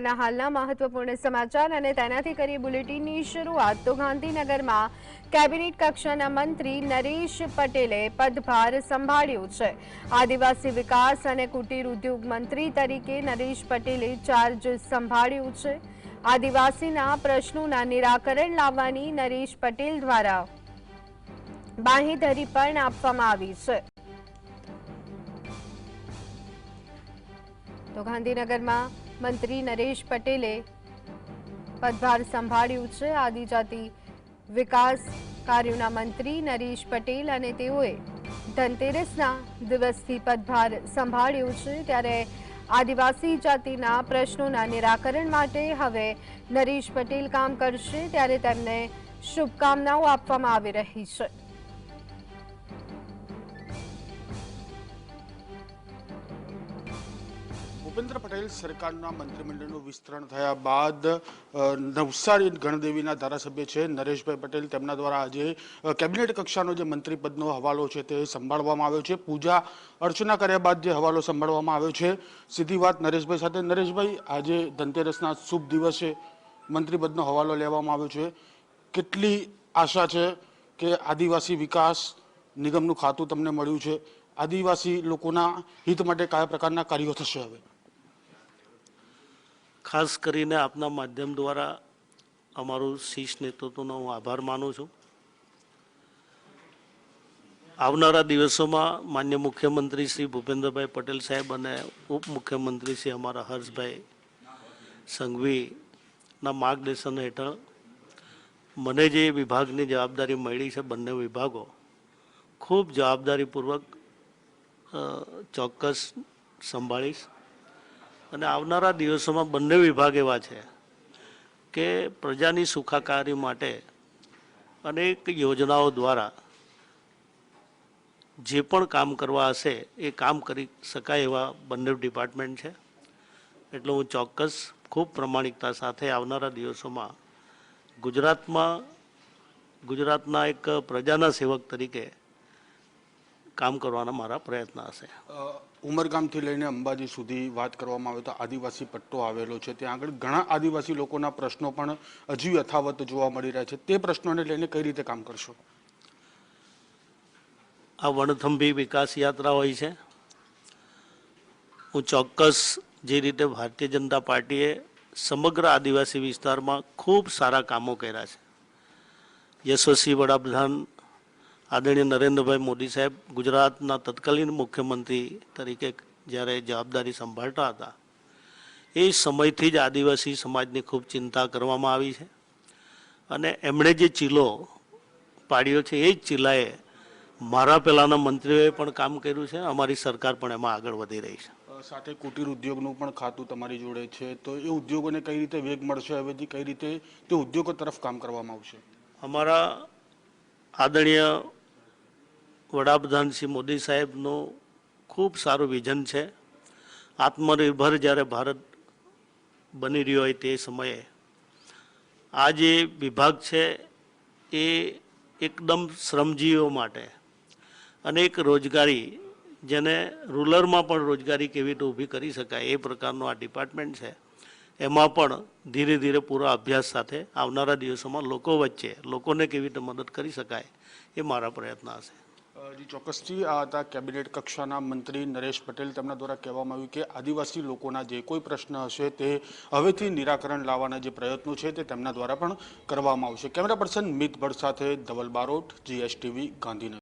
અત્યારના હાલના મહત્વપૂર્ણ સમાચાર અને તેનાથી કરીએ બુલેટિનની શરૂઆત। તો ગાંધીનગરમાં કેબિનેટ કક્ષાના મંત્રી નરેશ પટેલે પદભાર સંભાળ્યો છે। આદિવાસી વિકાસ અને કુટીર ઉદ્યોગ મંત્રી તરીકે નરેશ પટેલે ચાર્જ સંભાળ્યો છે। આદિવાસીના પ્રશ્નોના નિરાકરણ લાવવાની નરેશ પટેલ દ્વારા બાંહેધરી પણ આપવામાં આવી છે। તો ગાંધીનગરમાં મંત્રી નરેશ પટેલે પદભાર સંભાળ્યું છે। આદિજાતિ વિકાસ કાર્યોના મંત્રી નરેશ પટેલ અને તેઓએ ધનતેરસના દિવસથી પદભાર સંભાળ્યો છે। ત્યારે આદિવાસી જાતિના પ્રશ્નોના નિરાકરણ માટે હવે નરેશ પટેલ કામ કરશે, ત્યારે તેમને શુભકામનાઓ આપવામાં આવી રહી છે। ભૂપેન્દ્ર પટેલ સરકારના મંત્રીમંડળનું વિસ્તરણ થયા બાદ નવસારી ગણદેવીના ધારાસભ્ય છે નરેશભાઈ પટેલ, તેમના દ્વારા આજે કેબિનેટ કક્ષાનો જે મંત્રી પદનો હવાલો છે તે સંભાળવામાં આવ્યો છે। પૂજા અર્ચના કર્યા બાદ જે હવાલો સંભાળવામાં આવ્યો છે, સીધી વાત નરેશભાઈ સાથે। નરેશભાઈ, આજે ધનતેરસના શુભ દિવસે મંત્રી પદનો હવાલો લેવામાં આવ્યો છે, કેટલી આશા છે કે આદિવાસી વિકાસ નિગમનું ખાતું તમને મળ્યું છે? આદિવાસી લોકોના હિત માટે કયા પ્રકારના કાર્યો થશે હવે? ખાસ કરીને આપના માધ્યમ દ્વારા અમારું શીર્ષ નેતૃત્વનો હું આભાર માનું છું। આવનારા દિવસોમાં માન્ય મુખ્યમંત્રી શ્રી ભૂપેન્દ્રભાઈ પટેલ સાહેબ અને ઉપમુખ્યમંત્રી શ્રી અમારા હર્ષભાઈ સંઘવીના માર્ગદર્શન હેઠળ મને જે વિભાગની જવાબદારી મળી છે, બંને વિભાગો ખૂબ જવાબદારીપૂર્વક ચોક્કસ સંભાળીશ। અને આવનારા દિવસોમાં બંને વિભાગ એવા છે કે પ્રજાની સુખાકારી માટે અનેક યોજનાઓ દ્વારા જે પણ કામ કરવા હશે એ કામ કરી શકાય એવા બંને ડિપાર્ટમેન્ટ છે। એટલે હું ચોક્કસ ખૂબ પ્રમાણિકતા સાથે આવનારા દિવસોમાં ગુજરાતના એક પ્રજાના સેવક તરીકે કામ કરવાના મારા પ્રયત્ન હશે। ઉમરગામથી લઈને અંબાજી સુધી વાત કરવામાં આવે તો આદિવાસી પટ્ટો આવેલો છે, ત્યાં આગળ ઘણા આદિવાસી લોકોના પ્રશ્નો પણ હજુ યથાવત જોવા મળી રહ્યા છે, તે પ્રશ્નોને લઈને કઈ રીતે કામ કરશો? આ વણથંભી વિકાસ યાત્રા હોય છે। હું ચોક્કસ જે રીતે ભારતીય જનતા પાર્ટીએ સમગ્ર આદિવાસી વિસ્તારમાં ખૂબ સારા કામો કર્યા છે, યશસ્વી વડાપ્રધાન આદરણીય નરેન્દ્રભાઈ મોદી સાહેબ ગુજરાતના તત્કાલીન મુખ્યમંત્રી તરીકે જ્યારે જવાબદારી સંભાળતા હતા એ સમયથી જ આદિવાસી સમાજની ખૂબ ચિંતા કરવામાં આવી છે। અને એમણે જે ચીલો પાડ્યો છે એ જ ચીલાએ મારા પહેલાંના મંત્રીઓએ પણ કામ કર્યું છે, અમારી સરકાર પણ એમાં આગળ વધી રહી છે। સાથે કુટીર ઉદ્યોગનું પણ ખાતું તમારી જોડે છે, તો એ ઉદ્યોગોને કઈ રીતે વેગ મળશે હવેથી? કઈ રીતે તે ઉદ્યોગો તરફ કામ કરવામાં આવશે? અમારા આદરણીય વડાપ્રધાન શ્રી મોદી સાહેબનું ખૂબ સારું વિઝન છે। આત્મનિર્ભર જ્યારે ભારત બની રહ્યો હોય તે સમયે આ જે વિભાગ છે એ એકદમ શ્રમજીવીઓ માટે અને એક રોજગારી, જેને રૂરલમાં પણ રોજગારી કેવી રીતે ઊભી કરી શકાય એ પ્રકારનું આ ડિપાર્ટમેન્ટ છે। એમાં પણ ધીરે ધીરે પૂરા અભ્યાસ સાથે આવનારા દિવસોમાં લોકો વચ્ચે લોકોને કેવી રીતે મદદ કરી શકાય એ મારા પ્રયત્ન હશે। જી ચોક્કસથી આ હતા કેબિનેટ કક્ષાના મંત્રી નરેશ પટેલ। તેમના દ્વારા કહેવામાં આવ્યું કે આદિવાસી લોકોના જે કોઈ પ્રશ્ન હશે તે હવેથી નિરાકરણ લાવવાના જે પ્રયત્નો છે તે તેમના દ્વારા પણ કરવામાં આવશે। કેમેરા પર્સન મિત ભટ્ટ સાથે ધવલ બારોટ, GSTV, ગાંધીનગર।